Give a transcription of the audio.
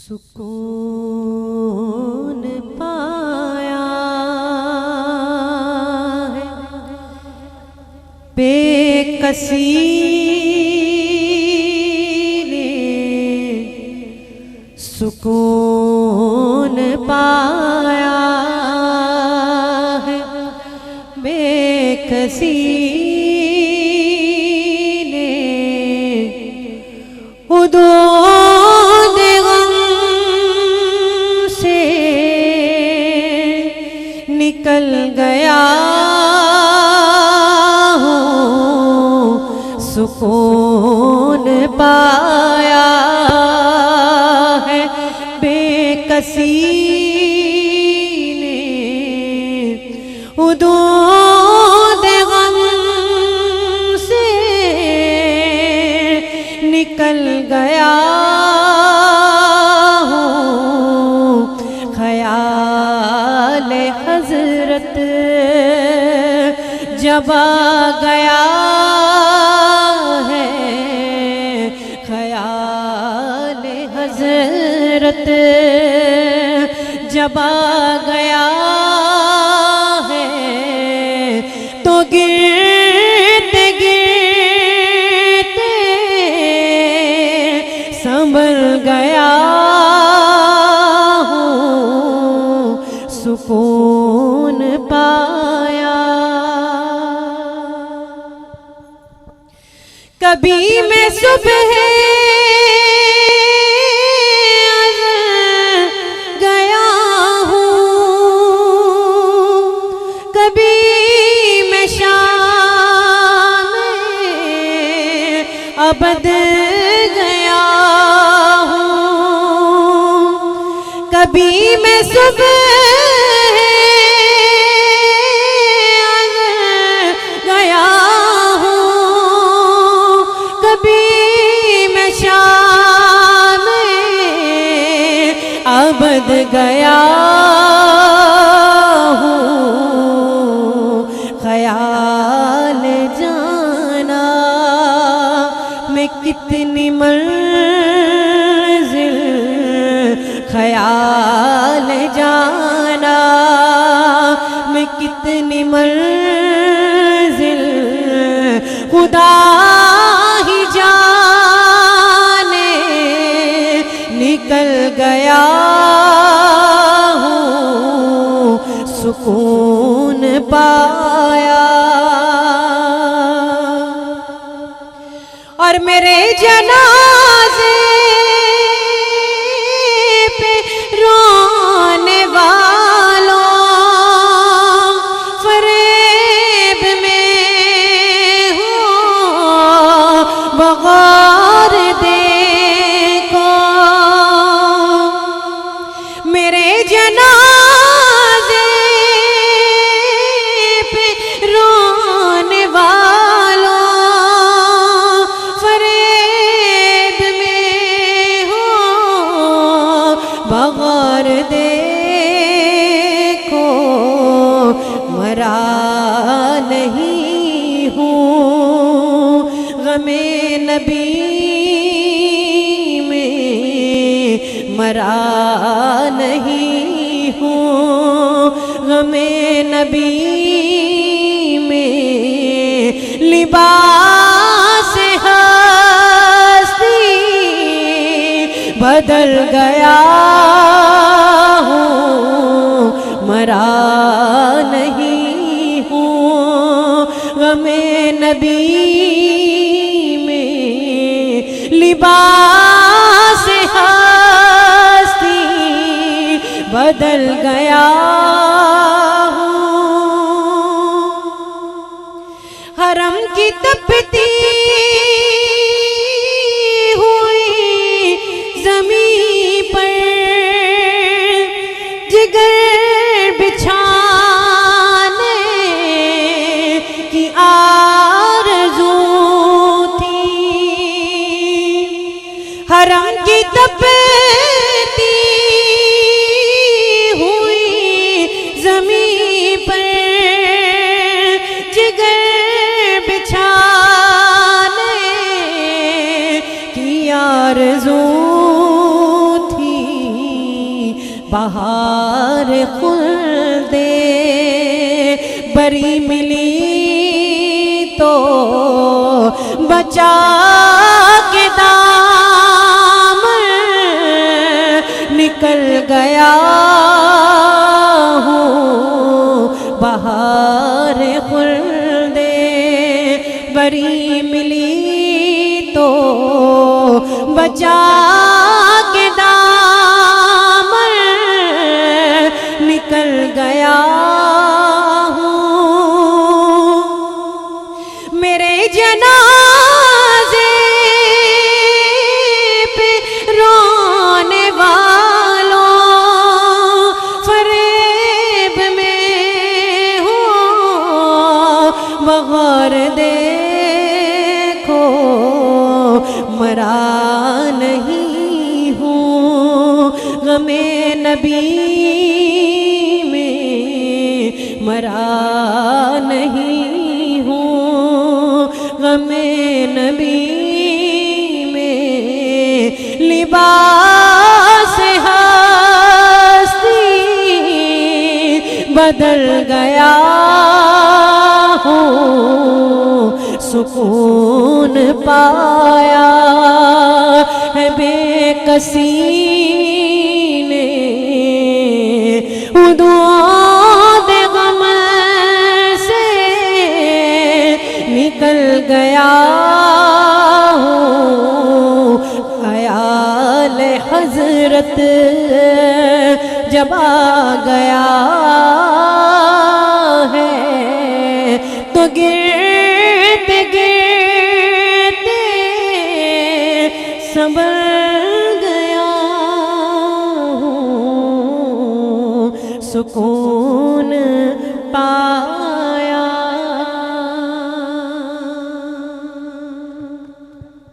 सुकून पाया है बेकसी ने, सुकून पाया है बेकसी ने, हुदूद गम से निकल गया हूँ, सुकून पाया है बेकसी ने, हुदूद गम से निकल गया हूँ, ख्याल हजरत जब आ गया है, ख्याल हजरत जब आ गया है, तो गिरते गिरते संभल गया हूँ, सुकून पाया। कभी मैं सुबह गया हूँ, कभी मैं शाम अबद गया हूँ, कभी मैं सुबह गया हूँ, कभी मैं शाम अबद गया हूँ, ख्याल जाना मैं कितनी मंजिल, ख्याल जाना मैं कितनी मंजिल, खुदा ही जाने निकल गया हूँ, सुकून पाया। और मेरे जनाजे पे रोने वालों, फरेब में हो बगौर देखो, मेरे जनाजे पे रोने वालों, फरेब में हो बगौर देखो, मरा नहीं हूँ गमे नबी में, मरा नहीं हूँ गमे नबी में, लिबास हस्ती बदल गया हूँ, मरा नहीं हूँ गमे नबी में, लिबास हस्ती बदल गया हूँ। हरम की तपती हुई ज़मीं पर जिगर बिछाने की आरज़ू थी, हरम की तपती हुई ज़मीं पर जिगर बिछाने की आरज़ू थी, बहार खुल्दे बरी मिली तो बचा के दामन निकल गया हूँ बहार खुल्दे बरी मिली तो बचा के दामन निकल गया हूँ। मेरे जनाजे पे रोने वालों फरेब में हो बगौर देखो मरा नहीं हूँ गमे नबी में मरा नहीं हूँ गमे नबी में लिबास हस्ती बदल गया हूँ सुकून पाया है बेकसी ने उदूद गम से निकल गया हूँ ख्याल हजरत जब आ गया है तो गिरते गिरते संभल गया हूँ सुकून पा